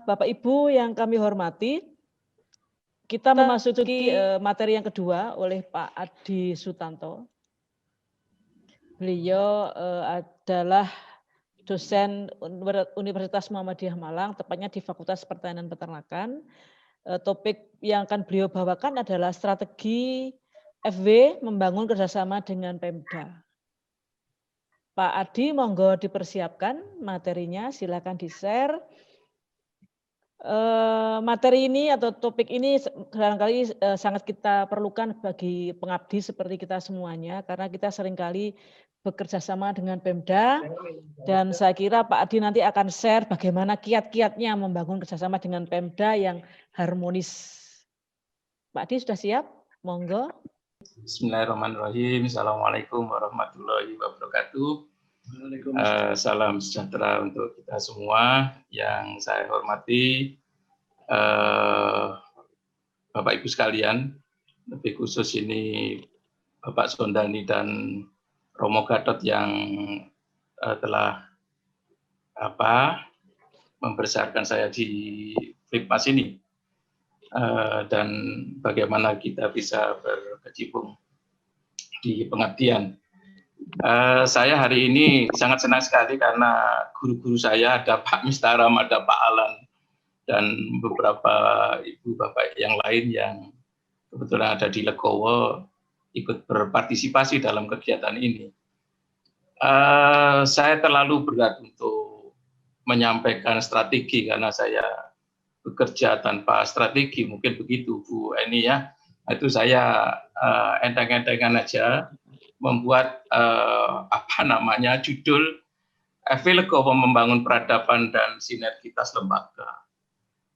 Bapak Ibu yang kami hormati, kita memasuki materi yang kedua oleh Pak Adi Sutanto. Beliau adalah dosen Universitas Muhammadiyah Malang, tepatnya di Fakultas Pertanian Peternakan. Topik yang akan beliau bawakan adalah strategi FW membangun kerjasama dengan Pemda. Pak Adi, monggo dipersiapkan materinya, silakan di-share. Materi ini atau topik ini barangkali sangat kita perlukan bagi pengabdi seperti kita semuanya, karena kita seringkali bekerja sama dengan Pemda, dan saya kira Pak Adi nanti akan share bagaimana kiat-kiatnya membangun kerjasama dengan Pemda yang harmonis. Pak Adi sudah siap? Monggo. Bismillahirrahmanirrahim. Assalamualaikum warahmatullahi wabarakatuh. Salam sejahtera untuk kita semua. Yang saya hormati Bapak Ibu sekalian, lebih khusus ini Bapak Sondani dan Romo Gatot yang telah membesarkan saya di Flipmas ini, dan bagaimana kita bisa berkecimpung di pengabdian. Saya hari ini sangat senang sekali karena guru-guru saya ada Pak Mistaram, ada Pak Alan, dan beberapa ibu bapak yang lain yang kebetulan ada di Legowo ikut berpartisipasi dalam kegiatan ini. Saya terlalu berat untuk menyampaikan strategi karena saya bekerja tanpa strategi, mungkin begitu Bu Eni ya. Itu saya enteng-entengan aja membuat judul FW Legowo membangun peradaban dan sinergitas lembaga.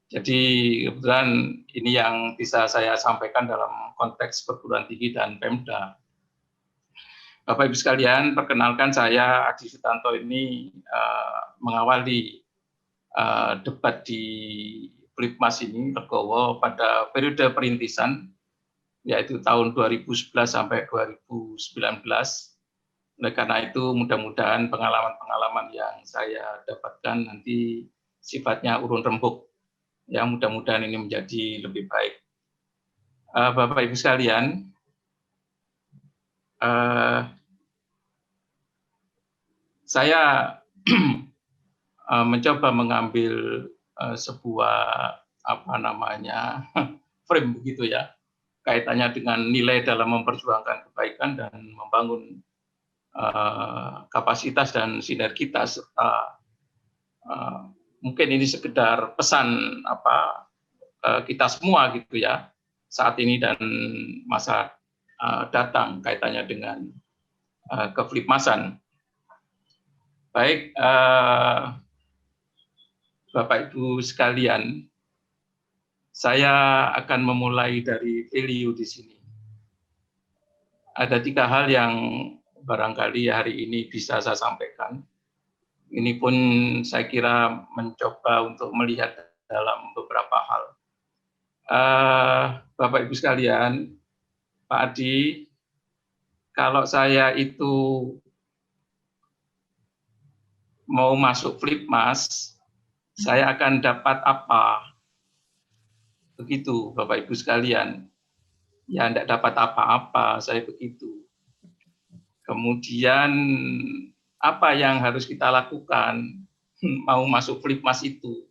Jadi kebetulan ini yang bisa saya sampaikan dalam konteks perguruan tinggi dan Pemda. Bapak Ibu sekalian, perkenalkan saya Adi Sutanto ini mengawali debat di Flipmas ini Legowo pada periode perintisan, yaitu tahun 2011 sampai 2019. Oleh karena itu mudah-mudahan pengalaman-pengalaman yang saya dapatkan nanti sifatnya urun rembuk, ya mudah-mudahan ini menjadi lebih baik. Bapak Ibu sekalian, saya mencoba mengambil sebuah frame begitu ya, kaitannya dengan nilai dalam memperjuangkan kebaikan dan membangun kapasitas dan sinergitas, serta mungkin ini sekedar pesan kita semua gitu ya saat ini dan masa datang kaitannya dengan keflipmasan. Baik, Bapak Ibu sekalian, saya akan memulai dari value di sini. Ada 3 hal yang barangkali hari ini bisa saya sampaikan. Ini pun saya kira mencoba untuk melihat dalam beberapa hal. Bapak Ibu sekalian, Pak Adi, kalau saya itu mau masuk Flipmas, saya akan dapat apa? Begitu Bapak Ibu sekalian. Ya tidak dapat apa-apa, saya begitu. Kemudian apa yang harus kita lakukan mau masuk Flipmas itu?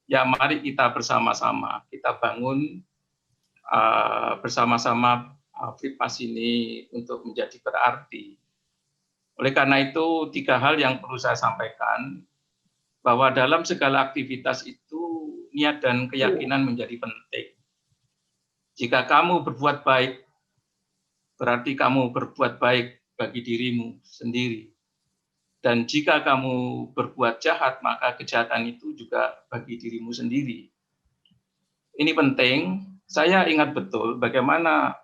Ya mari kita bersama-sama, kita bangun bersama-sama Flipmas ini untuk menjadi berarti. Oleh karena itu 3 hal yang perlu saya sampaikan, bahwa dalam segala aktivitas itu niat dan keyakinan menjadi penting. Jika kamu berbuat baik, berarti kamu berbuat baik bagi dirimu sendiri. Dan jika kamu berbuat jahat, maka kejahatan itu juga bagi dirimu sendiri. Ini penting. Saya ingat betul bagaimana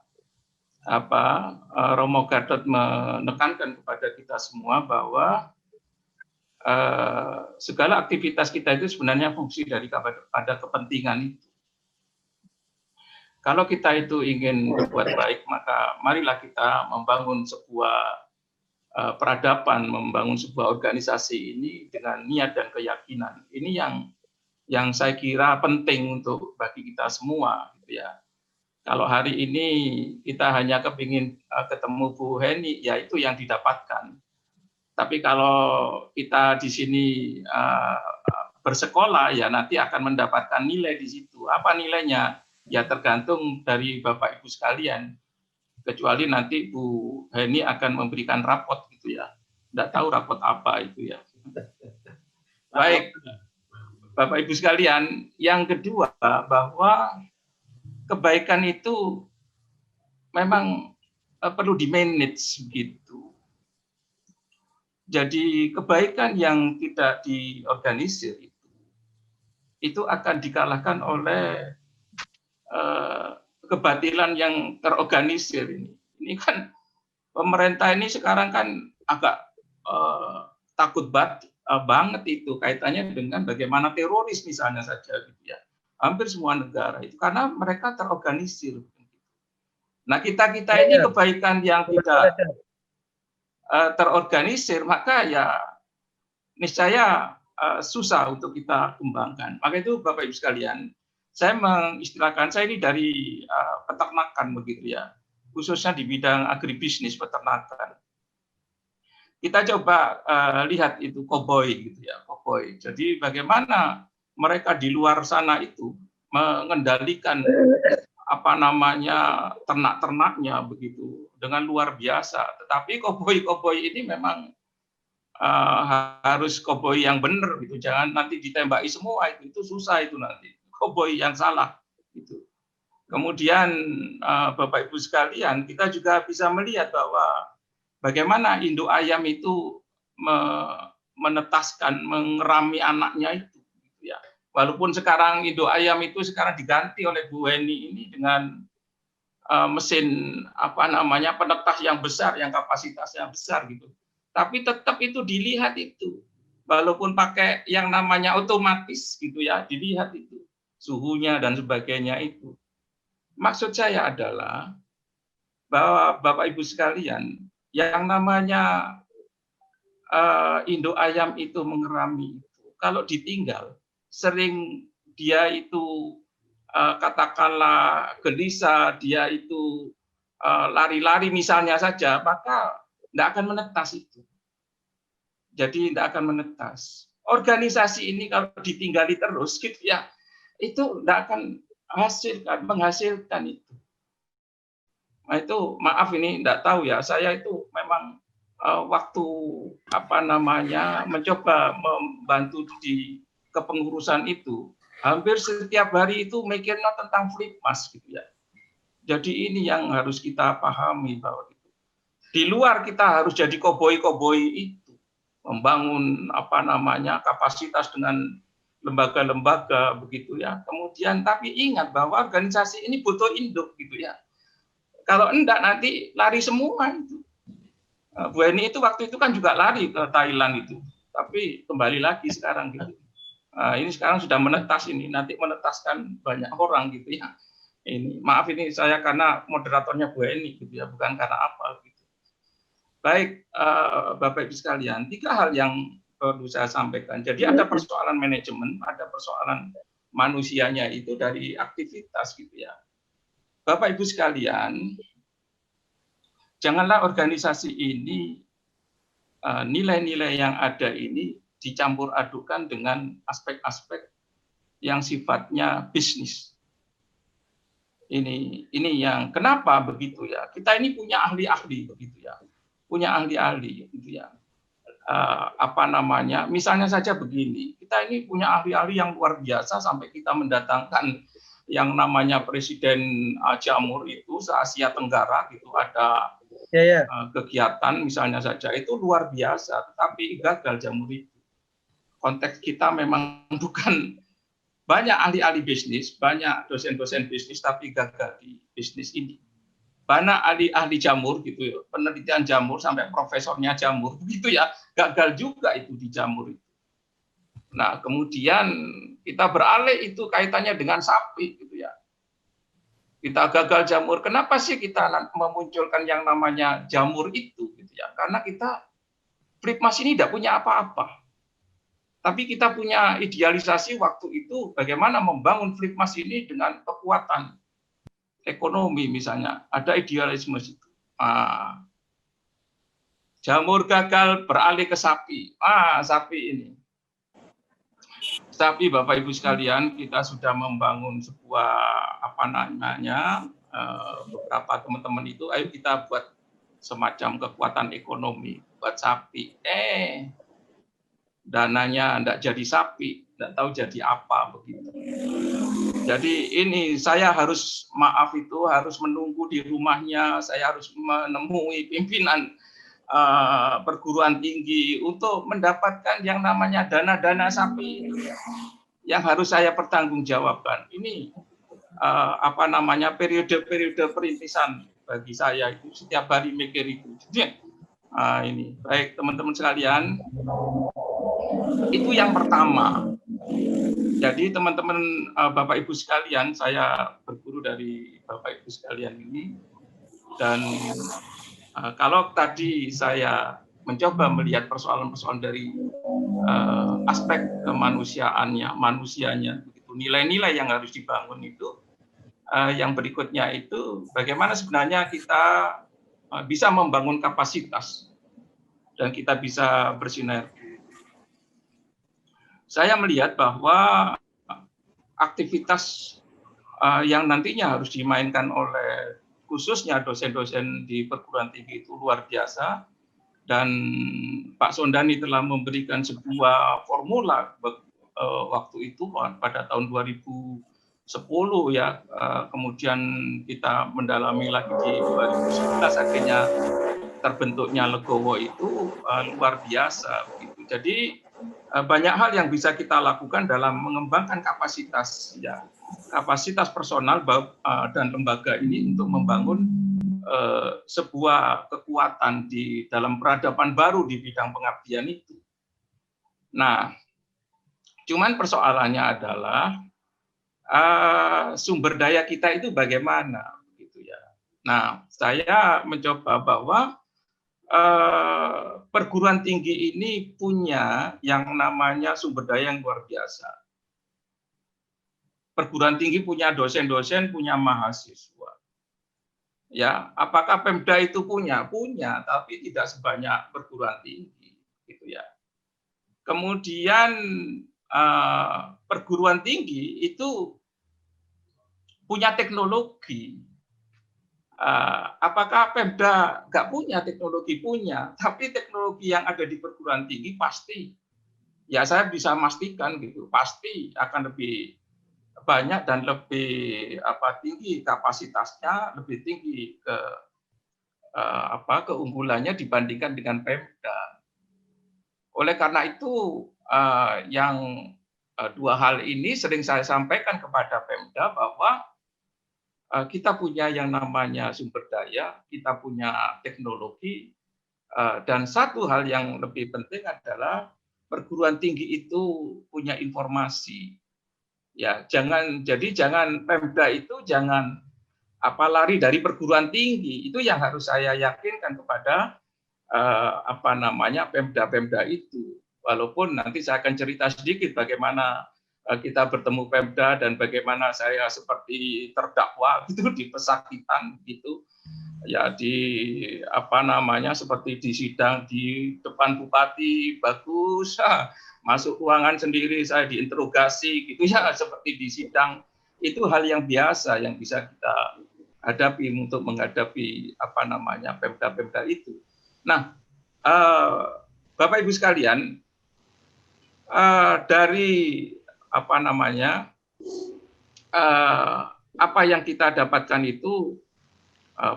Romo Gatot menekankan kepada kita semua bahwa segala aktivitas kita itu sebenarnya fungsi pada kepentingan itu. Kalau kita itu ingin berbuat baik, maka marilah kita membangun sebuah peradaban, membangun sebuah organisasi ini dengan niat dan keyakinan. Ini yang yang saya kira penting untuk bagi kita semua, gitu ya. Kalau hari ini kita hanya kepingin ketemu Bu Heni, ya itu yang didapatkan. Tapi kalau kita di sini bersekolah, ya nanti akan mendapatkan nilai di situ. Apa nilainya? Ya tergantung dari Bapak Ibu sekalian. Kecuali nanti Bu Heni akan memberikan rapot gitu ya. Tidak tahu rapot apa itu ya. Baik, Bapak Ibu sekalian, yang kedua bahwa kebaikan itu memang perlu di-manage begitu. Jadi kebaikan yang tidak diorganisir itu akan dikalahkan oleh kebatilan yang terorganisir ini. Ini kan pemerintah ini sekarang kan agak takut banget itu kaitannya dengan bagaimana teroris misalnya saja gitu ya. Hampir semua negara itu karena mereka terorganisir. Nah, kita ini kebaikan yang tidak terorganisir, maka ya niscaya susah untuk kita kembangkan. Maka itu Bapak Ibu sekalian, saya mengistilahkan, saya ini dari peternakan begitu ya, khususnya di bidang agribisnis peternakan. Kita coba lihat itu koboi gitu ya, koboi. Jadi bagaimana mereka di luar sana itu mengendalikan apa namanya ternak-ternaknya begitu dengan luar biasa. Tetapi koboi-koboi ini memang harus koboi yang benar gitu. Jangan nanti ditembaki semua itu susah itu nanti. Koboi yang salah gitu. Kemudian Bapak Ibu sekalian, kita juga bisa melihat bahwa bagaimana induk ayam itu menetaskan, mengerami anaknya itu gitu ya. Walaupun sekarang induk ayam itu sekarang diganti oleh Bu Heni ini dengan mesin apa namanya penetas yang besar, yang kapasitasnya besar gitu. Tapi tetap itu dilihat itu. Walaupun pakai yang namanya otomatis gitu ya, dilihat itu suhunya dan sebagainya itu. Maksud saya adalah bahwa Bapak Ibu sekalian, yang namanya induk ayam itu mengerami itu, kalau ditinggal, sering dia itu katakanlah gelisah, dia itu lari-lari misalnya saja, maka tidak akan menetas itu. Jadi tidak akan menetas. Organisasi ini kalau ditinggali terus, gitu ya, itu tidak akan menghasilkan itu. Nah itu maaf ini tidak tahu ya, saya itu memang waktu apa namanya mencoba membantu di kepengurusan itu, hampir setiap hari itu mikirnya tentang Flipmas gitu ya. Jadi ini yang harus kita pahami bahwa itu. Di luar kita harus jadi koboi-koboi itu, membangun apa namanya kapasitas dengan lembaga-lembaga begitu ya. Kemudian tapi ingat bahwa organisasi ini butuh induk gitu ya. Kalau enggak nanti lari semua itu. Bu Heni itu waktu itu kan juga lari ke Thailand itu, tapi kembali lagi sekarang gitu. Ini sekarang sudah menetas ini, nanti menetaskan banyak orang gitu ya. Ini maaf ini saya karena moderatornya Bu Heni gitu ya, bukan karena apa gitu. Baik Bapak Ibu sekalian, 3 hal yang perlu saya sampaikan. Jadi ada persoalan manajemen, ada persoalan manusianya itu dari aktivitas gitu ya. Bapak Ibu sekalian, janganlah organisasi ini nilai-nilai yang ada ini dicampur adukan dengan aspek-aspek yang sifatnya bisnis. Ini yang kenapa begitu ya? Kita ini punya ahli-ahli begitu ya, punya ahli-ahli gitu ya. Apa namanya? Misalnya saja begini, kita ini punya ahli-ahli yang luar biasa sampai kita mendatangkan yang namanya Presiden Jamur itu se-Asia Tenggara gitu, ada kegiatan misalnya saja itu luar biasa, tetapi gagal Jamur itu. Konteks kita memang bukan banyak ahli-ahli bisnis, banyak dosen-dosen bisnis, tapi gagal di bisnis ini. Banyak ahli-ahli jamur gitu ya, penelitian jamur sampai profesornya jamur begitu ya, gagal juga itu di jamur itu. Nah, kemudian kita beralih itu kaitannya dengan sapi gitu ya. Kita gagal jamur. Kenapa sih kita memunculkan yang namanya jamur itu gitu ya? Karena kita Flipmas ini tidak punya apa-apa. Tapi kita punya idealisasi waktu itu bagaimana membangun Flipmas ini dengan kekuatan ekonomi misalnya. Ada idealisme itu. Jamur gagal beralih ke sapi. Sapi ini. Tapi Bapak Ibu sekalian, kita sudah membangun sebuah beberapa teman-teman itu, ayo kita buat semacam kekuatan ekonomi buat sapi. Dananya enggak jadi sapi, enggak tahu jadi apa begitu. Jadi ini saya harus harus menunggu di rumahnya, saya harus menemui pimpinan perguruan tinggi untuk mendapatkan yang namanya dana-dana sapi itu yang harus saya pertanggungjawabkan. Ini periode-periode perintisan bagi saya itu setiap hari mikir itu. Ini baik teman-teman sekalian, itu yang pertama. Jadi teman-teman Bapak Ibu sekalian, saya berguru dari Bapak Ibu sekalian ini, dan kalau tadi saya mencoba melihat persoalan-persoalan dari aspek kemanusiaannya, manusianya, begitu nilai-nilai yang harus dibangun itu, yang berikutnya itu bagaimana sebenarnya kita bisa membangun kapasitas dan kita bisa bersinergi. Saya melihat bahwa aktivitas yang nantinya harus dimainkan oleh khususnya dosen-dosen di perguruan tinggi itu luar biasa, dan Pak Sondani telah memberikan sebuah formula waktu itu pada tahun 2010 ya, kemudian kita mendalami lagi di 2011 akhirnya terbentuknya Legowo itu luar biasa begitu. Jadi banyak hal yang bisa kita lakukan dalam mengembangkan kapasitas ya, kapasitas personal dan lembaga ini untuk membangun sebuah kekuatan di dalam peradaban baru di bidang pengabdian itu. Nah, cuman persoalannya adalah sumber daya kita itu bagaimana, gitu ya. Nah, saya mencoba bahwa perguruan tinggi ini punya yang namanya sumber daya yang luar biasa. Perguruan tinggi punya dosen-dosen, punya mahasiswa. Ya, apakah Pemda itu punya? Punya, tapi tidak sebanyak perguruan tinggi, gitu ya. Kemudian perguruan tinggi itu punya teknologi. Apakah Pemda nggak punya teknologi? Punya, tapi teknologi yang ada di perguruan tinggi pasti, ya saya bisa memastikan gitu, pasti akan lebih banyak dan lebih tinggi kapasitasnya, lebih tinggi keunggulannya dibandingkan dengan Pemda. Oleh karena itu yang dua hal ini sering saya sampaikan kepada Pemda bahwa kita punya yang namanya sumber daya, kita punya teknologi, dan satu hal yang lebih penting adalah perguruan tinggi itu punya informasi. Ya, jangan Pemda itu jangan lari dari perguruan tinggi. Itu yang harus saya yakinkan kepada Pemda-Pemda itu. Walaupun nanti saya akan cerita sedikit bagaimana kita bertemu Pemda dan bagaimana saya seperti terdakwa gitu di pesakitan gitu. Ya seperti di sidang di depan bupati bagus, masuk ruangan sendiri saya diinterogasi gitu ya, seperti di sidang. Itu hal yang biasa yang bisa kita hadapi untuk menghadapi Pemda-Pemda itu. Nah, Bapak Ibu sekalian, dari apa yang kita dapatkan itu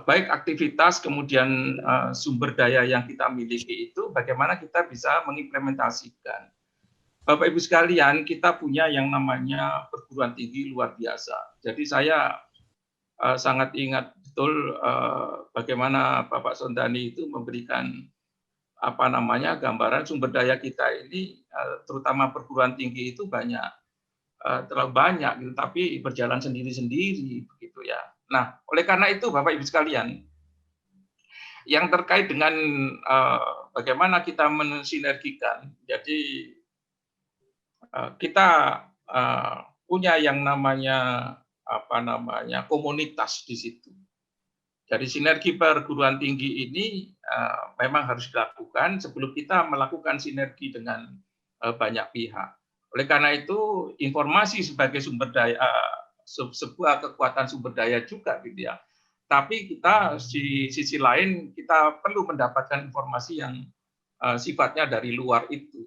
baik aktivitas kemudian sumber daya yang kita miliki itu bagaimana kita bisa mengimplementasikan. Bapak Ibu sekalian, kita punya yang namanya perguruan tinggi luar biasa. Jadi saya sangat ingat betul bagaimana Bapak Sondani itu memberikan gambaran sumber daya kita ini, terutama perguruan tinggi itu terlalu banyak gitu, tapi berjalan sendiri-sendiri begitu ya. Nah, oleh karena itu Bapak Ibu sekalian, yang terkait dengan bagaimana kita mensinergikan, jadi kita punya yang namanya komunitas di situ. Jadi sinergi perguruan tinggi ini memang harus dilakukan sebelum kita melakukan sinergi dengan banyak pihak. Oleh karena itu informasi sebagai sumber daya, sebuah kekuatan sumber daya juga gitu ya. Tapi kita di sisi lain kita perlu mendapatkan informasi yang sifatnya dari luar itu.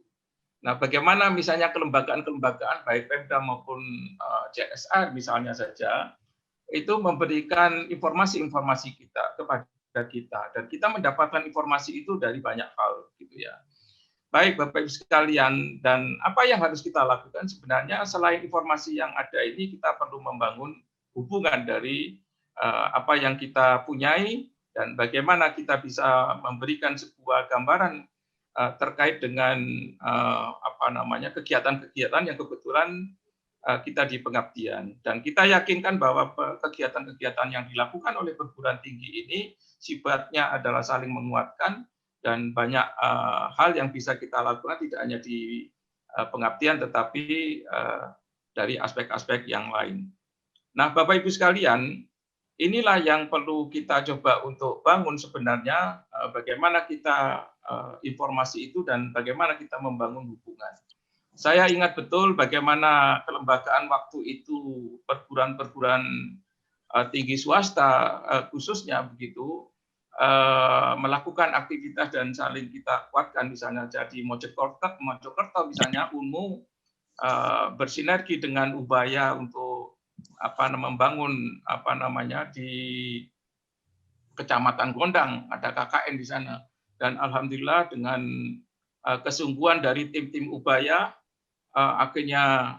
Nah, bagaimana misalnya kelembagaan-kelembagaan baik Pemda maupun CSR misalnya saja itu memberikan informasi-informasi kita kepada kita dan kita mendapatkan informasi itu dari banyak hal gitu ya. Baik Bapak Ibu sekalian, dan apa yang harus kita lakukan sebenarnya selain informasi yang ada ini kita perlu membangun hubungan dari apa yang kita punyai dan bagaimana kita bisa memberikan sebuah gambaran terkait dengan kegiatan-kegiatan yang kebetulan kita di pengabdian, dan kita yakinkan bahwa kegiatan-kegiatan yang dilakukan oleh perguruan tinggi ini sifatnya adalah saling menguatkan dan banyak hal yang bisa kita lakukan tidak hanya di pengabdian tetapi dari aspek-aspek yang lain. Nah, Bapak Ibu sekalian, inilah yang perlu kita coba untuk bangun sebenarnya, bagaimana kita informasi itu dan bagaimana kita membangun hubungan. Saya ingat betul bagaimana kelembagaan waktu itu perguruan-perguruan tinggi swasta khususnya begitu melakukan aktivitas dan saling kita kuatkan, misalnya jadi Mojokerto misalnya UNMU bersinergi dengan Ubaya untuk membangun di Kecamatan Gondang, ada KKN di sana, dan alhamdulillah dengan kesungguhan dari tim-tim Ubaya akhirnya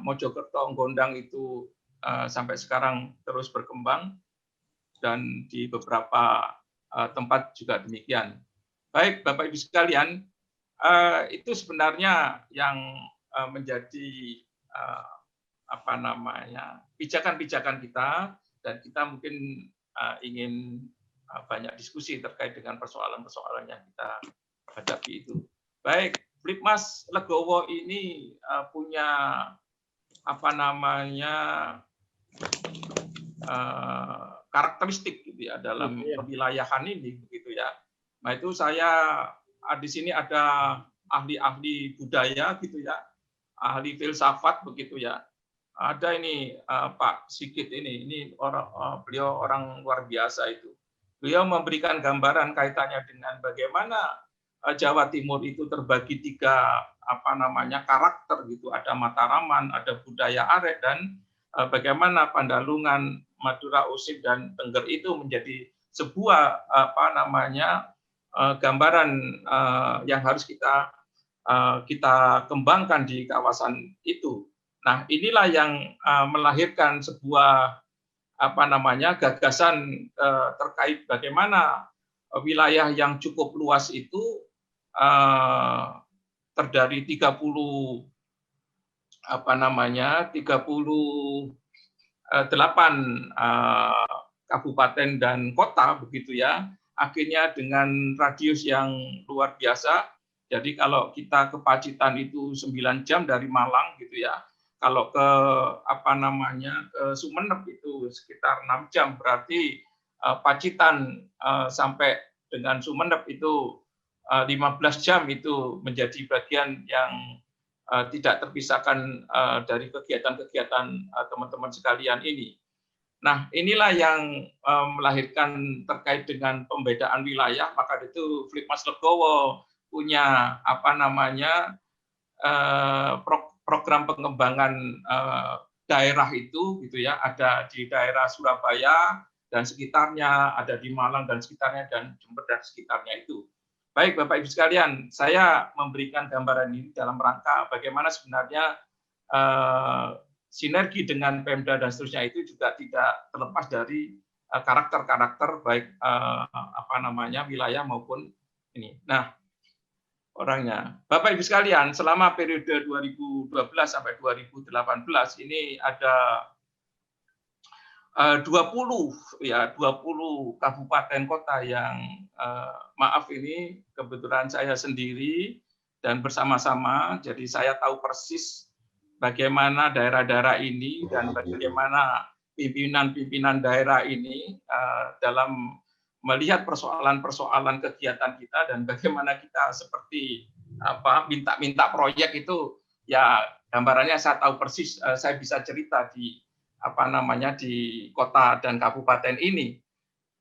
Mojokerto Gondang itu sampai sekarang terus berkembang dan di beberapa tempat juga demikian. Baik Bapak Ibu sekalian, itu sebenarnya yang menjadi pijakan-pijakan kita, dan kita mungkin ingin banyak diskusi terkait dengan persoalan-persoalan yang kita hadapi itu. Baik, Flipmas Legowo ini punya karakteristik gitu ya dalam kewilayahan ini begitu ya. Nah, itu saya di sini ada ahli-ahli budaya gitu ya, ahli filsafat begitu ya. Ada ini Pak Sigit ini beliau orang luar biasa itu. Beliau memberikan gambaran kaitannya dengan bagaimana Jawa Timur itu terbagi tiga karakter gitu. Ada Mataraman, ada budaya Arek, dan bagaimana Pandalungan, Madura, Usip, dan Tengger itu menjadi sebuah gambaran yang harus kita kembangkan di kawasan itu. Nah, inilah yang melahirkan sebuah gagasan terkait bagaimana wilayah yang cukup luas itu terdiri 38 kabupaten dan kota begitu ya. Akhirnya dengan radius yang luar biasa. Jadi kalau kita ke Pacitan itu 9 jam dari Malang gitu ya. Kalau ke ke Sumeneb itu sekitar 6 jam, berarti Pacitan sampai dengan Sumeneb itu 15 jam itu menjadi bagian yang tidak terpisahkan dari kegiatan-kegiatan teman-teman sekalian ini. Nah, inilah yang melahirkan terkait dengan pembedaan wilayah. Maka itu Flipmas Legowo punya program pengembangan daerah itu gitu ya. Ada di daerah Surabaya dan sekitarnya, ada di Malang dan sekitarnya, dan Jember dan sekitarnya itu. Baik Bapak Ibu sekalian, saya memberikan gambaran ini dalam rangka bagaimana sebenarnya sinergi dengan Pemda dan seterusnya itu juga tidak terlepas dari karakter-karakter baik wilayah maupun ini. Nah, orangnya. Bapak Ibu sekalian, selama periode 2012 sampai 2018 ini ada 20 kabupaten kota yang maaf ini kebetulan saya sendiri dan bersama-sama, jadi saya tahu persis bagaimana daerah-daerah ini dan bagaimana pimpinan-pimpinan daerah ini dalam melihat persoalan-persoalan kegiatan kita dan bagaimana kita seperti minta proyek itu, ya gambarannya saya tahu persis, saya bisa cerita di di kota dan kabupaten ini.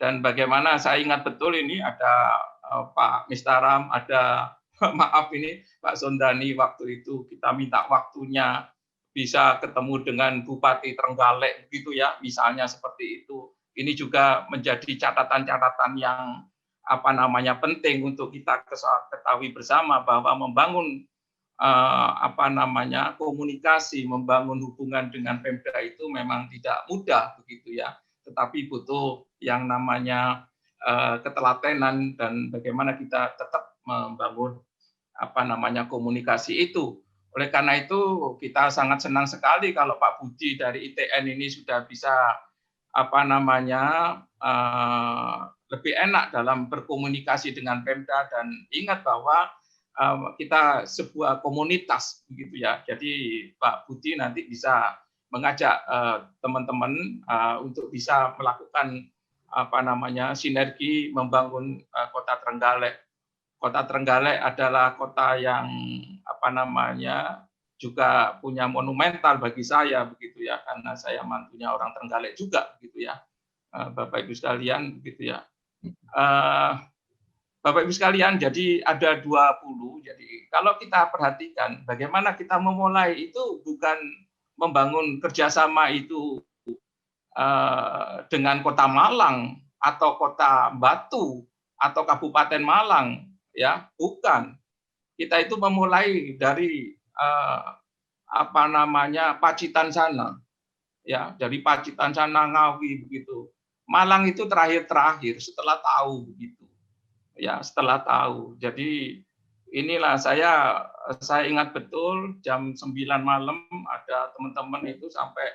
Dan bagaimana saya ingat betul ini ada Pak Mistaram, ada maaf ini Pak Sondani, waktu itu kita minta waktunya bisa ketemu dengan Bupati Trenggalek begitu ya, misalnya seperti itu. Ini juga menjadi catatan-catatan yang penting untuk kita ketahui bersama bahwa membangun komunikasi, membangun hubungan dengan Pemda itu memang tidak mudah begitu ya, tetapi butuh yang namanya ketelatenan dan bagaimana kita tetap membangun komunikasi itu. Oleh karena itu kita sangat senang sekali kalau Pak Budi dari ITN ini sudah bisa lebih enak dalam berkomunikasi dengan Pemda, dan ingat bahwa kita sebuah komunitas begitu ya. Jadi Pak Budi nanti bisa mengajak teman-teman untuk bisa melakukan sinergi membangun Kota Trenggalek. Kota Trenggalek adalah kota yang juga punya monumental bagi saya begitu ya, karena saya mantunya orang Trenggalek juga begitu ya, Bapak Ibu sekalian begitu ya. Bapak Ibu sekalian, jadi ada 20. Jadi kalau kita perhatikan bagaimana kita memulai itu bukan membangun kerjasama itu dengan Kota Malang atau Kota Batu atau Kabupaten Malang, ya bukan. Kita itu memulai dari Pacitan sana, ya dari Pacitan sana Ngawi begitu. Malang itu terakhir setelah tahu begitu, ya setelah tahu. Jadi inilah saya ingat betul jam 9 malam ada teman-teman itu sampai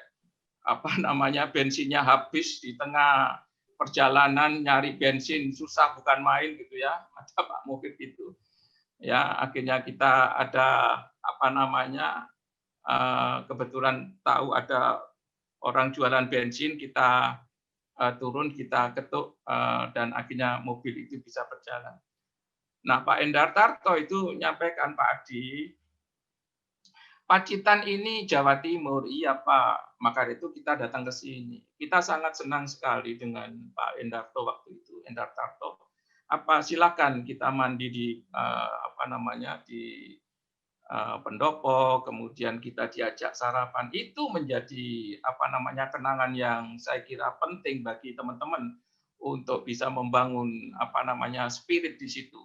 bensinnya habis di tengah perjalanan nyari bensin susah bukan main gitu ya, ada Pak Mufid itu. Ya akhirnya kita ada kebetulan tahu ada orang jualan bensin, kita turun, kita ketuk dan akhirnya mobil itu bisa berjalan. Nah Pak Endar Tarto itu nyampaikan, Pak Adi, Pacitan ini Jawa Timur, iya Pak, maka itu kita datang ke sini. Kita sangat senang sekali dengan Pak Endarto waktu itu, Endar Tarto. Silakan kita mandi di di pendopo, kemudian kita diajak sarapan. Itu menjadi kenangan yang saya kira penting bagi teman-teman untuk bisa membangun spirit di situ.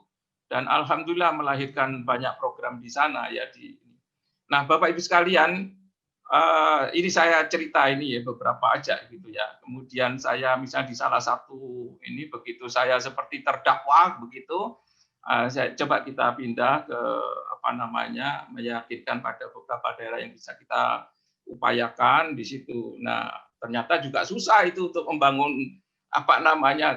Dan alhamdulillah melahirkan banyak program di sana ya Nah, Bapak Ibu sekalian, ini saya cerita ini ya beberapa aja gitu ya. Kemudian saya misalnya di salah satu ini begitu saya seperti terdakwa begitu, saya coba kita pindah ke meyakinkan pada beberapa daerah yang bisa kita upayakan di situ. Nah, ternyata juga susah itu untuk membangun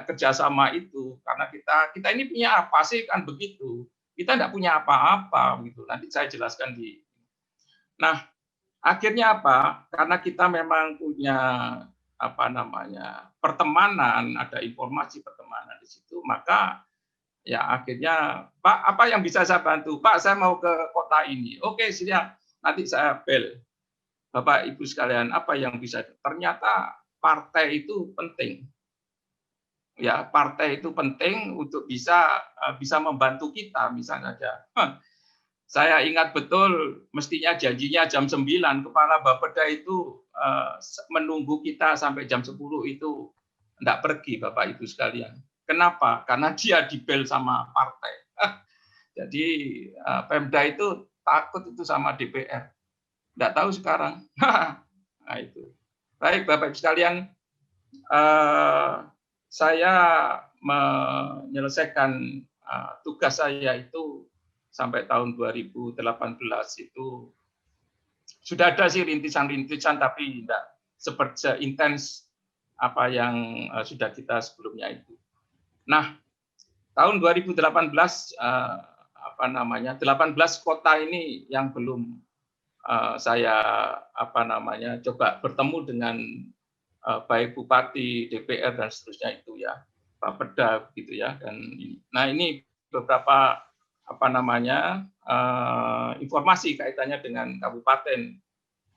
kerjasama itu, karena kita ini punya apa sih kan begitu. Kita tidak punya apa-apa gitu. Nanti saya jelaskan Nah, akhirnya apa? Karena kita memang punya pertemanan, ada informasi pertemanan di situ, maka ya akhirnya Pak, apa yang bisa saya bantu? Pak, saya mau ke kota ini. Oke, siap. Nanti saya bel. Bapak Ibu sekalian, apa yang bisa? Ternyata partai itu penting. Ya, partai itu penting untuk bisa membantu kita, misalnya saja. Saya ingat betul, mestinya janjinya jam 9, Kepala Bapeda itu menunggu kita sampai jam 10 itu tidak pergi, Bapak Ibu sekalian. Kenapa? Karena dia dibel sama partai. Jadi Pemda itu takut itu sama DPR. Tidak tahu sekarang. Nah itu. Baik, Bapak Ibu sekalian, saya menyelesaikan tugas saya itu sampai tahun 2018 itu sudah ada sih rintisan-rintisan, tapi tidak seperti intens apa yang sudah kita sebelumnya itu. Nah, tahun 2018 18 kota ini yang belum saya coba bertemu dengan baik bupati, DPR dan seterusnya itu ya, Bapeda gitu ya. Dan nah ini beberapa informasi kaitannya dengan kabupaten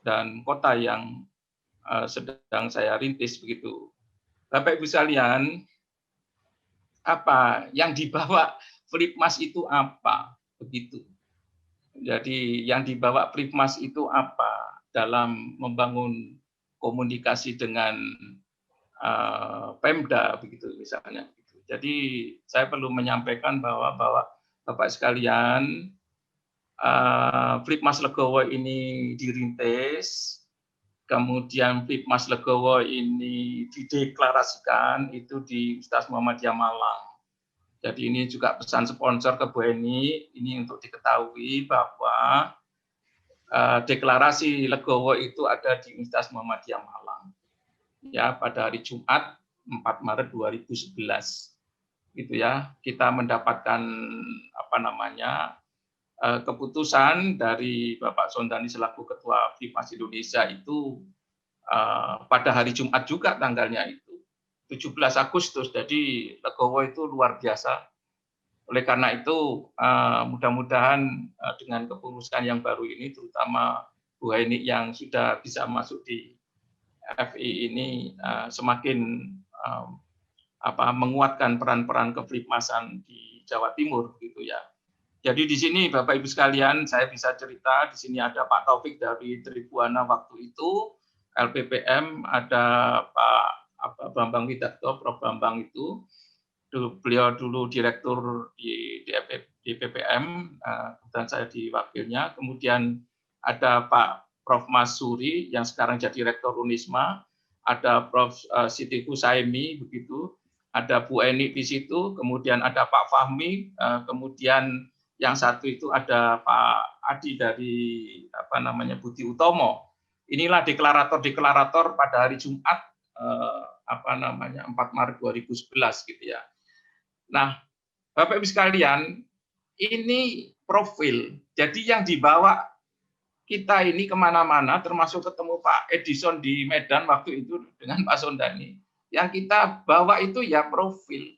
dan kota yang sedang saya rintis begitu. Bapak Ibu sekalian, apa yang dibawa Flipmas itu apa begitu. Jadi yang dibawa Flipmas itu apa dalam membangun komunikasi dengan Pemda begitu misalnya. Jadi saya perlu menyampaikan bahwa Bapak sekalian, Flipmas Legowo ini dirintis, kemudian Flipmas Legowo ini dideklarasikan itu di Universitas Muhammadiyah Malang. Jadi ini juga pesan sponsor ke Bu Eni, ini untuk diketahui bahwa deklarasi Legowo itu ada di Universitas Muhammadiyah Malang. Ya, pada hari Jumat 4 Maret 2011. Gitu ya, kita mendapatkan keputusan dari Bapak Sondani selaku Ketua Flipmas Indonesia itu pada hari Jumat juga tanggalnya itu 17 Agustus. Jadi Legowo itu luar biasa. Oleh karena itu mudah-mudahan dengan kepengurusan yang baru ini, terutama Bu Heni yang sudah bisa masuk di FI ini semakin menguatkan peran-peran keflipmasan di Jawa Timur gitu ya. Jadi di sini Bapak Ibu sekalian, saya bisa cerita di sini ada Pak Taufik dari Tribuana waktu itu, LPPM, ada Pak Bambang Widarto, Prof Bambang itu, beliau dulu direktur di PPM, dan saya di wakilnya. Kemudian ada Pak Prof Masuri yang sekarang jadi rektor Unisma, ada Prof Siti Husaimi begitu, ada Bu Eni di situ, kemudian ada Pak Fahmi, kemudian yang satu itu ada Pak Adi dari Budi Utomo. Inilah deklarator pada hari Jumat 4 Maret 2011 gitu ya. Nah, Bapak Ibu sekalian, ini profil. Jadi yang dibawa kita ini kemana-mana, termasuk ketemu Pak Edison di Medan waktu itu dengan Pak Sondani. Yang kita bawa itu ya profil.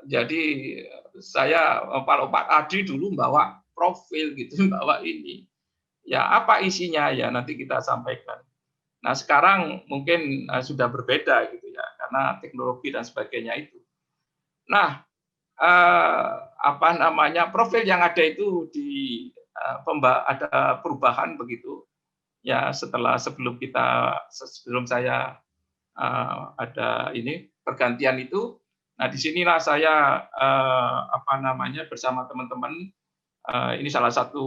Jadi saya, kalau Pak Adi dulu bawa profil gitu, bawa ini. Ya apa isinya ya nanti kita sampaikan. Nah sekarang mungkin sudah berbeda gitu ya, karena teknologi dan sebagainya itu. Nah profil yang ada itu ada perubahan begitu ya sebelum saya ada ini pergantian itu. Nah disinilah saya bersama teman-teman, ini salah satu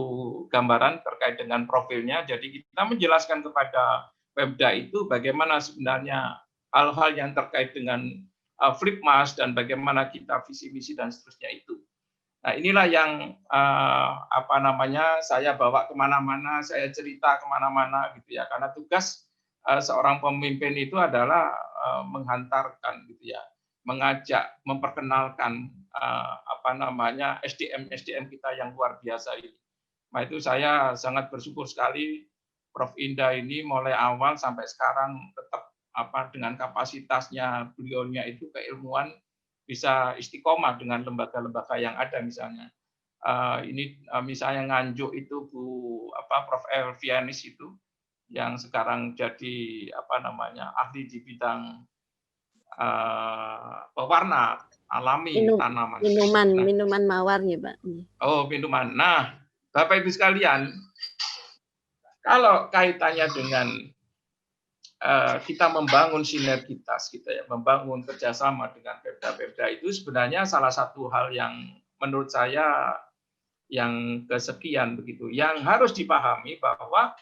gambaran terkait dengan profilnya. Jadi kita menjelaskan kepada Pemda itu bagaimana sebenarnya hal-hal yang terkait dengan Flipmas dan bagaimana kita visi misi dan seterusnya itu. Nah inilah yang saya bawa kemana-mana, saya cerita kemana-mana gitu ya, karena tugas seorang pemimpin itu adalah menghantarkan gitu ya, mengajak, memperkenalkan SDM kita yang luar biasa ini. Nah itu saya sangat bersyukur sekali Prof Indah ini mulai awal sampai sekarang tetap dengan kapasitasnya beliaunya itu keilmuan bisa istiqomah dengan lembaga-lembaga yang ada misalnya. Misalnya Nganjuk itu Prof Elvianis itu yang sekarang jadi ahli di bidang pewarna alami tanaman. Minuman mawar ya Pak. Oh minuman. Nah Bapak Ibu sekalian, kalau kaitannya dengan kita membangun sinergitas, membangun kerjasama dengan Pemda-Pemda itu sebenarnya salah satu hal yang menurut saya yang kesekian begitu, yang harus dipahami bahwa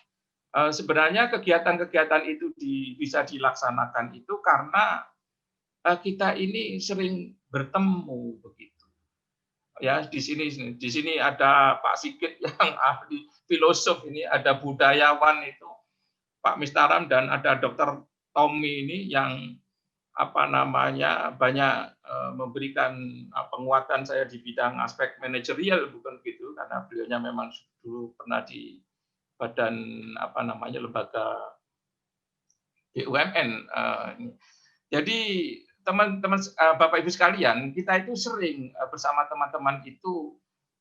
sebenarnya kegiatan-kegiatan itu bisa dilaksanakan itu karena kita ini sering bertemu begitu. Ya di sini ada Pak Sigit yang ahli filosof ini, ada budayawan itu Pak Mistaram, dan ada Dr. Tommy ini yang banyak memberikan penguatan saya di bidang aspek manajerial, bukan begitu, karena beliaunya memang dulu pernah di badan lembaga BUMN. Jadi teman-teman, Bapak Ibu sekalian, kita itu sering bersama teman-teman itu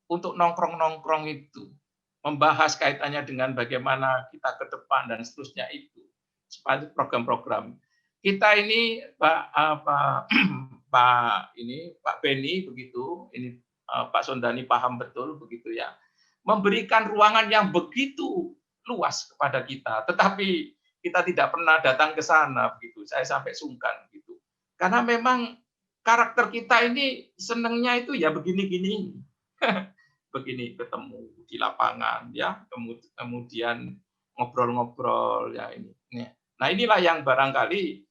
untuk nongkrong-nongkrong itu, membahas kaitannya dengan bagaimana kita ke depan dan seterusnya itu, seperti program-program. Kita ini Pak Beni begitu, ini Pak Sondani paham betul begitu ya, memberikan ruangan yang begitu luas kepada kita, tetapi kita tidak pernah datang ke sana begitu. Saya sampai sungkan gitu. Karena memang karakter kita ini senangnya itu ya begini-gini. Begini ketemu di lapangan ya, kemudian ngobrol-ngobrol ya ini. Nah, inilah yang barangkali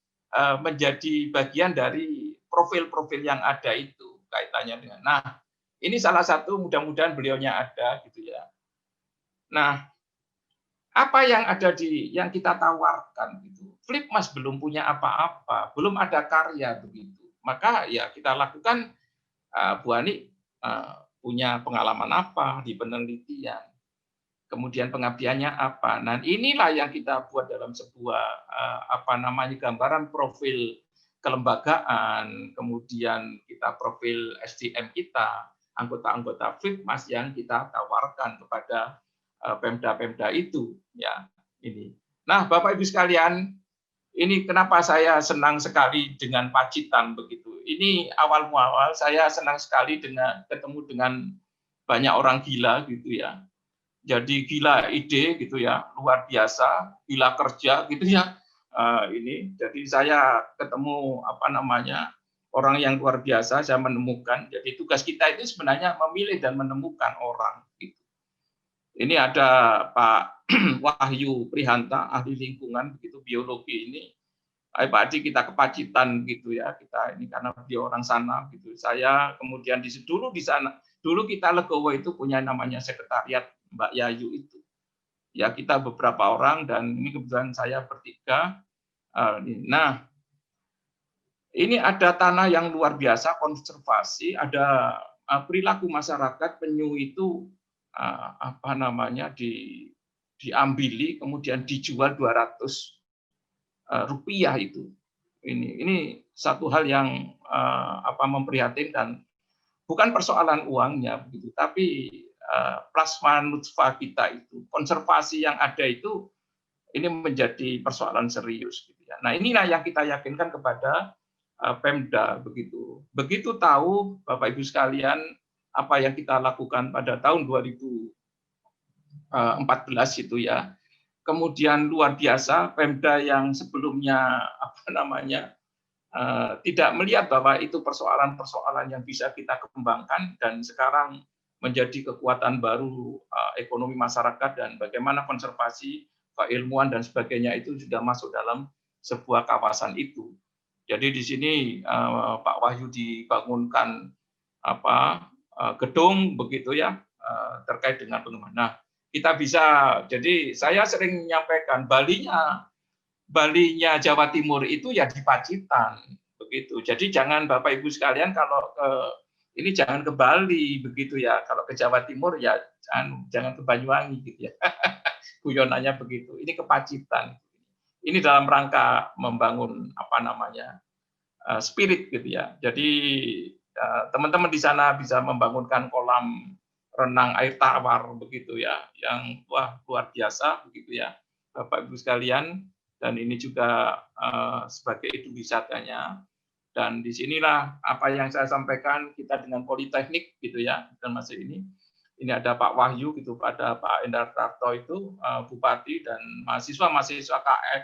menjadi bagian dari profil-profil yang ada itu kaitannya dengan. Nah, ini salah satu, mudah-mudahan beliaunya ada gitu ya. Nah, apa yang ada yang kita tawarkan gitu. Flipmas belum punya apa-apa, belum ada karya begitu. Maka ya kita lakukan, Bu Ani punya pengalaman apa di penelitian, kemudian pengabdiannya apa. Nah, inilah yang kita buat dalam sebuah gambaran profil kelembagaan, kemudian kita profil SDM kita, anggota-anggota Flipmas yang kita tawarkan kepada Pemda-Pemda itu ya ini. Nah, Bapak Ibu sekalian, ini kenapa saya senang sekali dengan Pacitan begitu. Ini awal muawal saya senang sekali ketemu dengan banyak orang gila gitu ya. Jadi gila ide gitu ya, luar biasa, gila kerja gitu ya. Ini jadi saya ketemu orang yang luar biasa, saya menemukan. Jadi tugas kita itu sebenarnya memilih dan menemukan orang gitu. Ini ada Pak Wahyu Prihanta, ahli lingkungan begitu biologi ini. Pak Adi, kita ke Pacitan gitu ya, kita ini karena dia orang sana gitu. Saya kemudian dulu di sana, dulu kita Legowo itu punya namanya sekretariat Mbak Yayu itu. Ya kita beberapa orang dan ini kebetulan saya bertiga. Nah, ini ada tanah yang luar biasa konservasi, ada perilaku masyarakat penyu itu diambili kemudian dijual 200 rupiah itu. Ini satu hal yang memprihatinkan. Bukan persoalan uangnya begitu, tapi plasma nutfah kita itu, konservasi yang ada itu ini menjadi persoalan serius gitu ya. Nah, inilah yang kita yakinkan kepada Pemda begitu. Begitu tahu Bapak Ibu sekalian apa yang kita lakukan pada tahun 2014 itu ya. Kemudian luar biasa Pemda yang sebelumnya tidak melihat bahwa itu persoalan-persoalan yang bisa kita kembangkan dan sekarang menjadi kekuatan baru ekonomi masyarakat dan bagaimana konservasi, keilmuan dan sebagainya itu sudah masuk dalam sebuah kawasan itu. Jadi di sini Pak Wahyu dibangunkan gedung begitu ya terkait dengan pengembangan. Nah, kita bisa, jadi saya sering menyampaikan Balinya Jawa Timur itu ya di Pacitan begitu. Jadi jangan Bapak Ibu sekalian kalau ini jangan ke Bali begitu ya. Kalau ke Jawa Timur ya jangan ke Banyuwangi gitu ya. Guyonannya begitu. Ini ke Pacitan. Ini dalam rangka membangun spirit gitu ya. Jadi teman-teman di sana bisa membangunkan kolam renang air tawar begitu ya, yang luar biasa begitu ya, Bapak Ibu sekalian. Dan ini juga sebagai eduwisatanya. Dan disinilah apa yang saya sampaikan kita dengan Politeknik gitu ya, dan masih ini ada Pak Wahyu gitu, ada Pak Endar Tarto itu Bupati dan mahasiswa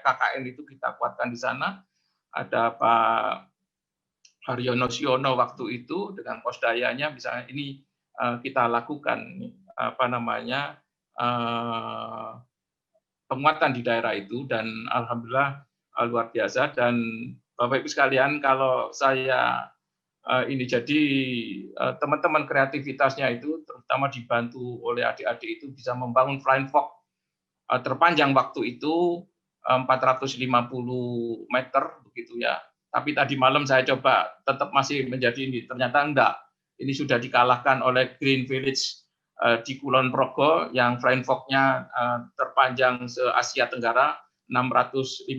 KKN itu kita kuatkan di sana. Ada Pak Haryono Siono waktu itu dengan Kosdayanya misalnya ini kita lakukan penguatan di daerah itu dan alhamdulillah luar biasa. Dan Bapak Ibu sekalian, kalau saya jadi teman-teman kreativitasnya itu terutama dibantu oleh adik-adik itu bisa membangun flying fox terpanjang waktu itu 450 meter begitu ya. Tapi tadi malam saya coba tetap masih menjadi ini, ternyata enggak. Ini sudah dikalahkan oleh Green Village di Kulon Progo yang flying fox-nya terpanjang se-Asia Tenggara 650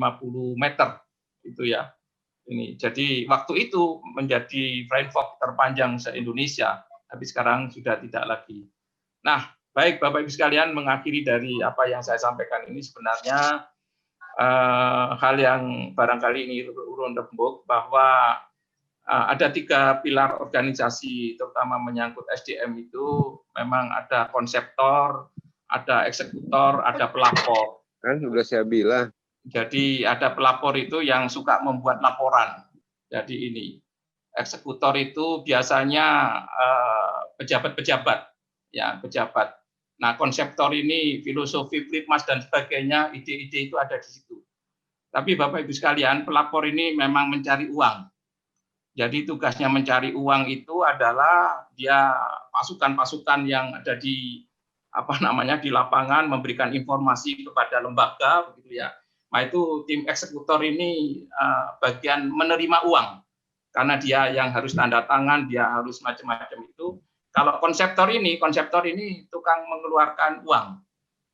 meter itu ya. Ini jadi waktu itu menjadi flying fox terpanjang se-Indonesia, tapi sekarang sudah tidak lagi. Nah, baik Bapak Ibu sekalian, mengakhiri dari apa yang saya sampaikan ini sebenarnya hal yang barangkali ini urun rembuk bahwa ada 3 pilar organisasi, terutama menyangkut SDM itu memang ada konseptor, ada eksekutor, ada pelapor. Kan sudah saya bilang. Jadi ada pelapor itu yang suka membuat laporan. Jadi ini eksekutor itu biasanya pejabat-pejabat, ya pejabat. Nah konseptor ini filosofi Flipmas dan sebagainya, ide-ide itu ada di situ. Tapi Bapak Ibu sekalian, pelapor ini memang mencari uang. Jadi tugasnya mencari uang itu adalah dia pasukan-pasukan yang ada di di lapangan memberikan informasi kepada lembaga begitu ya. Nah itu tim eksekutor ini bagian menerima uang karena dia yang harus tanda tangan, dia harus macam-macam itu. Kalau konseptor ini tukang mengeluarkan uang.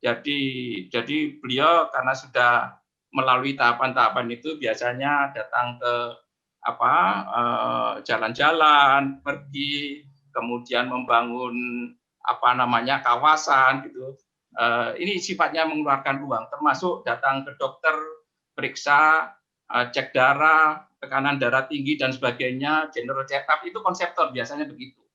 Jadi beliau karena sudah melalui tahapan-tahapan itu biasanya datang ke jalan-jalan, pergi, kemudian membangun kawasan gitu. Ini sifatnya mengeluarkan uang, termasuk datang ke dokter, periksa, cek darah, tekanan darah tinggi dan sebagainya, general check up itu konseptor biasanya begitu.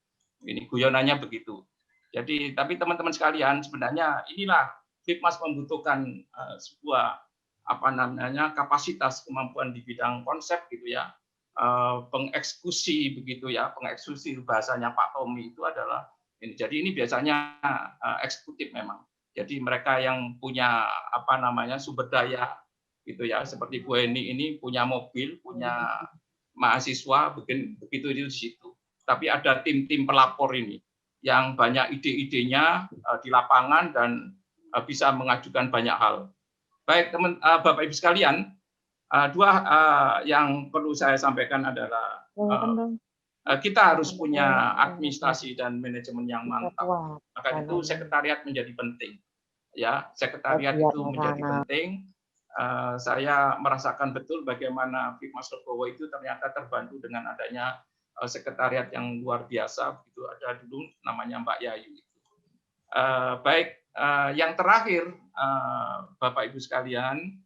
Ini guyonannya begitu. Jadi, tapi teman-teman sekalian sebenarnya inilah Flipmas membutuhkan sebuah kapasitas kemampuan di bidang konsep gitu ya. Pengeksekusi begitu ya, pengeksekusi bahasanya Pak Tommy itu adalah ini. Jadi ini biasanya eksekutif memang. Jadi mereka yang punya sumber daya gitu ya, seperti Bu Eni ini punya mobil, punya mahasiswa, begitu itu di situ. Tapi ada tim-tim pelapor ini yang banyak ide-idenya di lapangan dan bisa mengajukan banyak hal. Baik Bapak Ibu sekalian, dua yang perlu saya sampaikan adalah kita harus punya administrasi dan manajemen yang mantap. Maka itu sekretariat menjadi penting. Ya, sekretariat itu menjadi penting. Saya merasakan betul bagaimana Flipmas Legowo itu ternyata terbantu dengan adanya sekretariat yang luar biasa. Begitu ada dulu namanya Mbak Yayu. Baik, yang terakhir Bapak Ibu sekalian,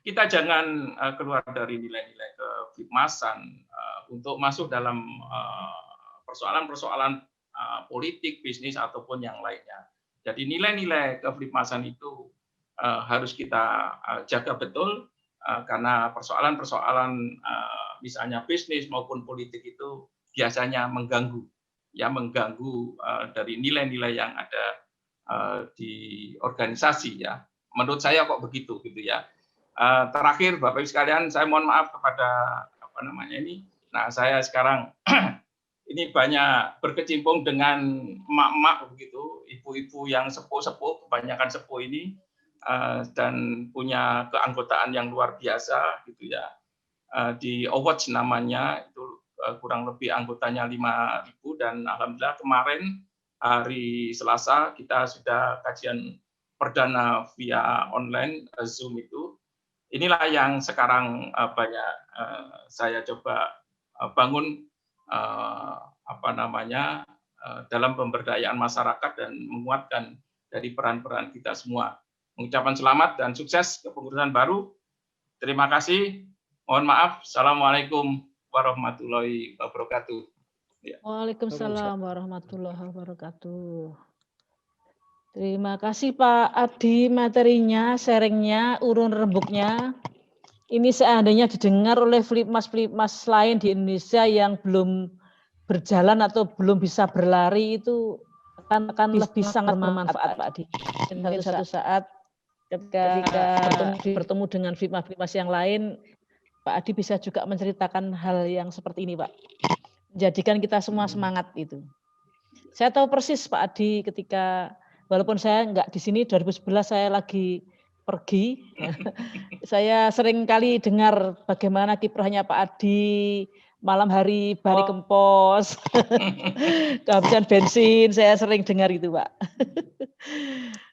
kita jangan keluar dari nilai-nilai keflipmasan untuk masuk dalam persoalan-persoalan politik, bisnis ataupun yang lainnya. Jadi nilai-nilai keflipmasan itu harus kita jaga betul karena persoalan-persoalan misalnya bisnis maupun politik itu biasanya mengganggu dari nilai-nilai yang ada di organisasi ya. Menurut saya kok begitu gitu ya. Terakhir Bapak Ibu sekalian, saya mohon maaf kepada Nah, saya sekarang ini banyak berkecimpung dengan emak-emak begitu, ibu-ibu yang sepuh-sepuh, kebanyakan sepuh ini dan punya keanggotaan yang luar biasa gitu ya. Di Awards namanya itu kurang lebih anggotanya 5.000 dan alhamdulillah kemarin hari Selasa kita sudah kajian perdana via online Zoom itu. Inilah yang sekarang banyak saya coba bangun dalam pemberdayaan masyarakat dan menguatkan dari peran-peran kita semua. Mengucapkan selamat dan sukses kepengurusan baru. Terima kasih. Mohon maaf. Assalamualaikum warahmatullahi wabarakatuh. Ya. Waalaikumsalam warahmatullahi wabarakatuh. Terima kasih Pak Adi materinya, sharingnya, urun rembuknya. Ini seandainya didengar oleh Flipmas lain di Indonesia yang belum berjalan atau belum bisa berlari itu akan lebih sangat bermanfaat Pak Adi. Dan suatu saat ketika bertemu dengan Flipmas yang lain, Pak Adi bisa juga menceritakan hal yang seperti ini Pak. Menjadikan kita semua semangat itu. Saya tahu persis Pak Adi ketika walaupun saya enggak di sini 2011 saya lagi pergi. Saya sering kali dengar bagaimana kiprahnya Pak Adi malam hari balik kempos, kehabisan bensin, saya sering dengar itu Pak.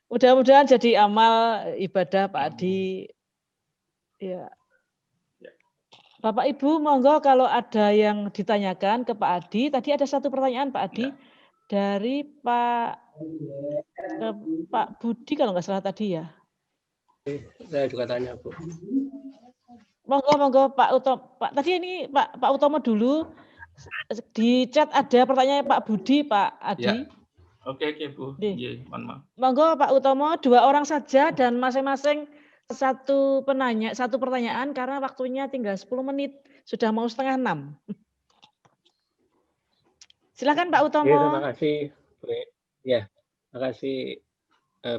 Mudah-mudahan jadi amal ibadah Pak Adi. Ya. Bapak Ibu, monggo kalau ada yang ditanyakan ke Pak Adi. Tadi ada satu pertanyaan Pak Adi dari Pak Budi kalau nggak salah tadi ya. Saya juga tanya Bu. Monggo Pak Utomo. Pak tadi ini Pak Utomo dulu. Di chat ada pertanyaan Pak Budi, Pak Adi. Ya. Oke Bu. Iya, mohon maaf. Monggo Pak Utomo, 2 orang saja dan masing-masing satu pertanyaan karena waktunya tinggal 10 menit. Sudah mau 5:30. Silakan Pak Utomo. Terima kasih Bu. Ya, terima kasih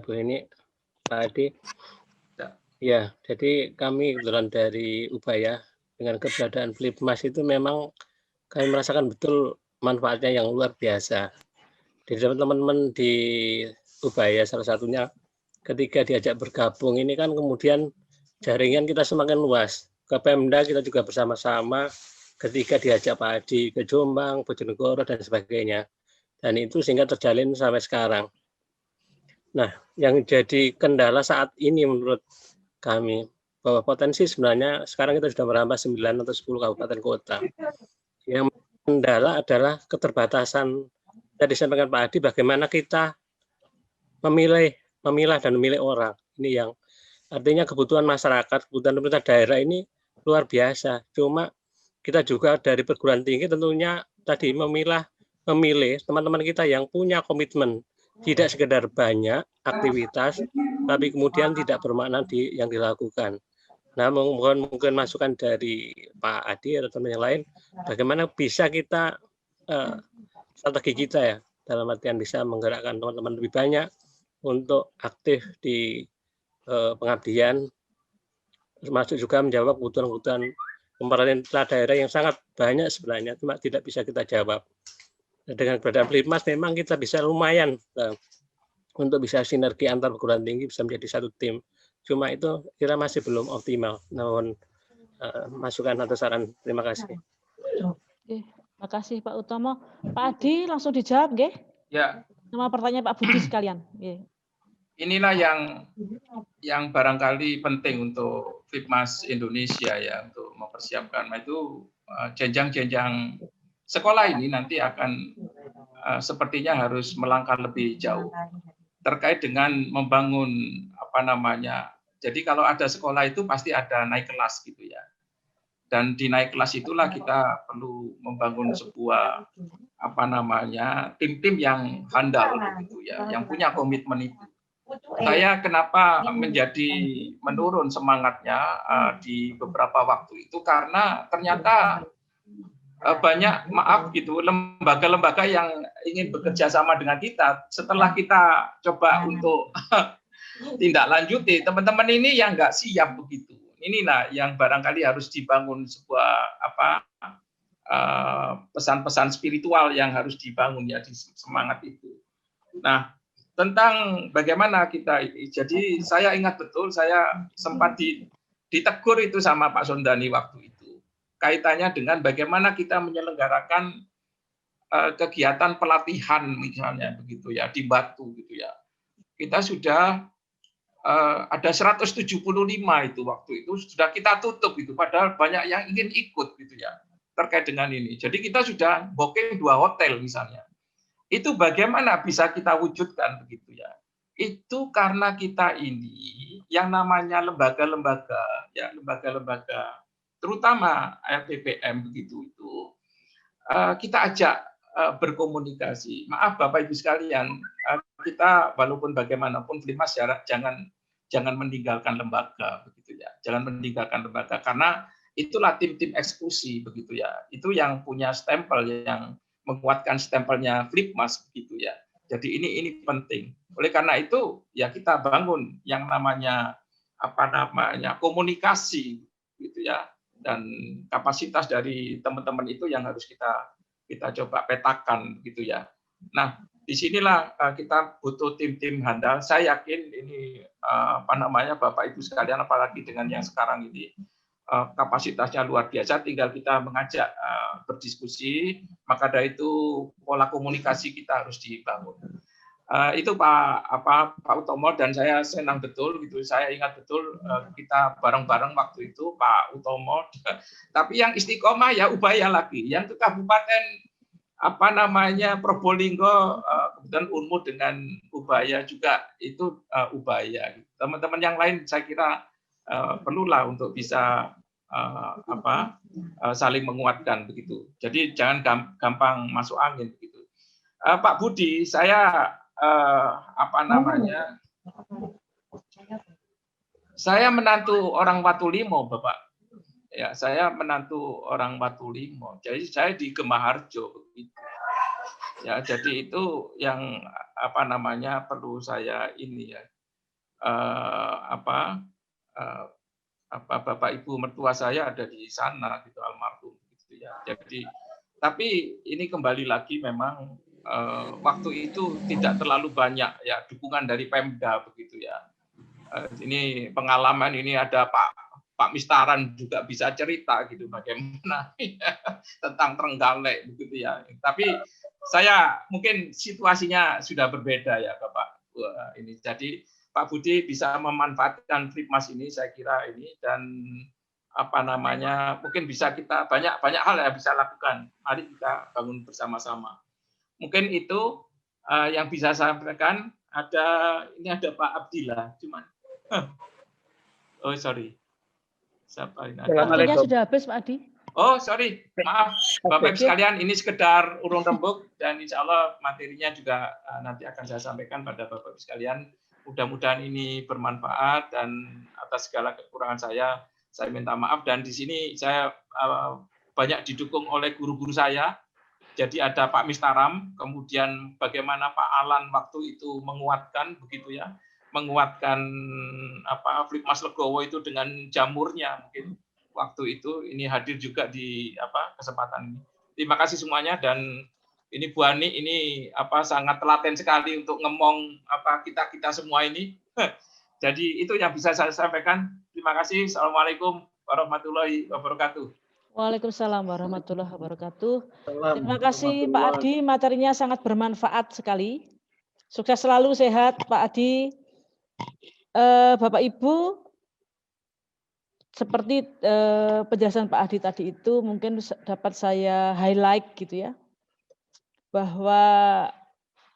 Bu Heni, Pak Adi. Ya, jadi kami kebetulan dari Ubaya dengan keberadaan Flipmas itu memang kami merasakan betul manfaatnya yang luar biasa. Di teman-teman di Ubaya salah satunya ketika diajak bergabung ini kan kemudian jaringan kita semakin luas. Ke Pemda kita juga bersama-sama ketika diajak Pak Adi ke Jombang, Bojonegoro dan sebagainya. Dan itu sehingga terjalin sampai sekarang. Nah, yang jadi kendala saat ini menurut kami bahwa potensi sebenarnya sekarang kita sudah merambah 9 atau 10 kabupaten kota. Yang kendala adalah keterbatasan. Tadi disampaikan Pak Adi bagaimana kita memilah dan memilih orang. Ini yang artinya kebutuhan masyarakat, kebutuhan pemerintah daerah ini luar biasa. Cuma kita juga dari perguruan tinggi tentunya tadi memilih teman-teman kita yang punya komitmen, tidak sekedar banyak aktivitas, tapi kemudian tidak bermakna yang dilakukan. Nah, mungkin masukan dari Pak Adi atau teman yang lain, bagaimana bisa kita strategi kita ya, dalam artian bisa menggerakkan teman-teman lebih banyak untuk aktif di pengabdian, termasuk juga menjawab kebutuhan-kebutuhan pemerintah daerah yang sangat banyak sebenarnya, cuma tidak bisa kita jawab. Dengan keberadaan Flipmas memang kita bisa lumayan untuk bisa sinergi antar perguruan tinggi bisa menjadi satu tim. Cuma itu kira masih belum optimal. Namun masukan atau saran, terima kasih. Oke, makasih Pak Utomo. Pak Adi langsung dijawab, nggih? Ya. Sama pertanyaan Pak Budi sekalian. Inilah yang barangkali penting untuk Flipmas Indonesia ya untuk mempersiapkan. Nah, itu jenjang-jenjang sekolah ini nanti akan sepertinya harus melangkah lebih jauh terkait dengan membangun jadi kalau ada sekolah itu pasti ada naik kelas gitu ya, dan di naik kelas itulah kita perlu membangun sebuah tim-tim yang handal gitu ya, yang punya komitmen itu. Saya kenapa menurun semangatnya di beberapa waktu itu karena ternyata banyak lembaga-lembaga yang ingin bekerja sama dengan kita. Setelah kita coba untuk tindak lanjuti, teman-teman ini yang nggak siap begitu. Inilah yang barangkali harus dibangun sebuah pesan-pesan spiritual yang harus dibangun ya di semangat itu. Nah, tentang bagaimana kita, jadi saya ingat betul saya sempat ditegur itu sama Pak Sondani waktu itu. Kaitannya dengan bagaimana kita menyelenggarakan kegiatan pelatihan misalnya begitu ya di Batu gitu ya. Kita sudah ada 175 itu waktu itu sudah kita tutup itu, padahal banyak yang ingin ikut gitu ya terkait dengan ini. Jadi kita sudah booking 2 hotel misalnya. Itu bagaimana bisa kita wujudkan begitu ya? Itu karena kita ini yang namanya lembaga-lembaga terutama LPPM begitu itu kita ajak berkomunikasi. Maaf Bapak Ibu sekalian, kita walaupun bagaimanapun Flipmas jangan meninggalkan lembaga begitu ya. Jangan meninggalkan lembaga karena itulah tim-tim eksekusi begitu ya. Itu yang punya stempel, yang menguatkan stempelnya Flipmas begitu ya. Jadi ini penting. Oleh karena itu ya kita bangun yang namanya komunikasi gitu ya. Dan kapasitas dari teman-teman itu yang harus kita coba petakan gitu ya. Nah, disinilah kita butuh tim-tim handal. Saya yakin ini Bapak Ibu sekalian, apalagi dengan yang sekarang ini kapasitasnya luar biasa, tinggal kita mengajak berdiskusi, maka dari itu pola komunikasi kita harus dibangun. Itu Pak Utomo, dan saya senang betul gitu, saya ingat betul kita bareng-bareng waktu itu Pak Utomo. Tapi yang istiqomah ya Ubaya lagi, yang ke Kabupaten Probolinggo, kemudian Unmu dengan Ubaya juga itu Ubaya. Teman-teman yang lain saya kira perlulah untuk bisa saling menguatkan begitu. Jadi jangan gampang masuk angin begitu. Pak Budi, saya saya menantu orang Watulimo, Bapak. Ya, saya menantu orang Watulimo. Jadi saya di Gemaharjo begitu. Ya, jadi itu yang perlu saya ini ya. Bapak Ibu mertua saya ada di sana gitu, almarhum gitu ya. Jadi tapi ini kembali lagi memang waktu itu tidak terlalu banyak ya dukungan dari Pemda begitu ya. Ini pengalaman, ini ada Pak Mistaran juga bisa cerita gitu bagaimana tentang Trenggalek begitu ya. Tapi saya mungkin situasinya sudah berbeda ya Bapak ini. Jadi Pak Budi bisa memanfaatkan Flipmas ini, saya kira ini, dan mungkin bisa kita banyak hal yang bisa lakukan. Mari kita bangun bersama-sama. Mungkin itu yang bisa saya sampaikan. Ini ada Pak Abdillah, cuman oh sorry, siapa ini? Waktunya sudah habis Pak Adi. Oh sorry, maaf Bapak Ibu sekalian, ini sekedar urung rembuk, dan insya Allah materinya juga nanti akan saya sampaikan pada Bapak Ibu sekalian. Mudah-mudahan ini bermanfaat, dan atas segala kekurangan saya minta maaf. Dan di sini saya banyak didukung oleh guru-guru saya. Jadi ada Pak Mistaram, kemudian bagaimana Pak Alan waktu itu menguatkan begitu ya, menguatkan Flipmas Legowo itu dengan jamurnya mungkin waktu itu. Ini hadir juga di kesempatan ini. Terima kasih semuanya, dan ini Bu Ani ini sangat telaten sekali untuk ngomong kita semua ini. Jadi itu yang bisa saya sampaikan. Terima kasih. Assalamualaikum warahmatullahi wabarakatuh. Waalaikumsalam warahmatullahi wabarakatuh. Terima kasih Pak Adi, materinya sangat bermanfaat sekali. Sukses selalu, sehat Pak Adi. Bapak Ibu, seperti penjelasan Pak Adi tadi itu mungkin dapat saya highlight gitu ya, bahwa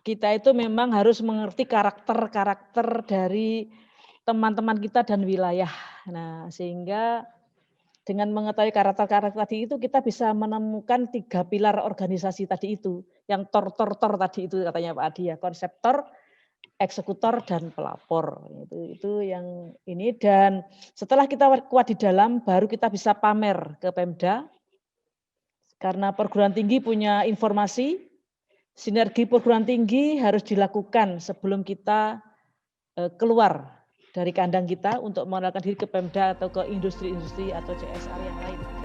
kita itu memang harus mengerti karakter-karakter dari teman-teman kita dan wilayah. Nah, sehingga dengan mengetahui karakter-karakter tadi itu kita bisa menemukan 3 pilar organisasi tadi itu, yang tor tadi itu katanya Pak Adi ya, konseptor, eksekutor, dan pelapor. Itu yang ini, dan setelah kita kuat di dalam baru kita bisa pamer ke Pemda, karena perguruan tinggi punya informasi. Sinergi perguruan tinggi harus dilakukan sebelum kita keluar dari kandang kita untuk mengenalkan diri ke Pemda atau ke industri-industri atau CSR yang lain.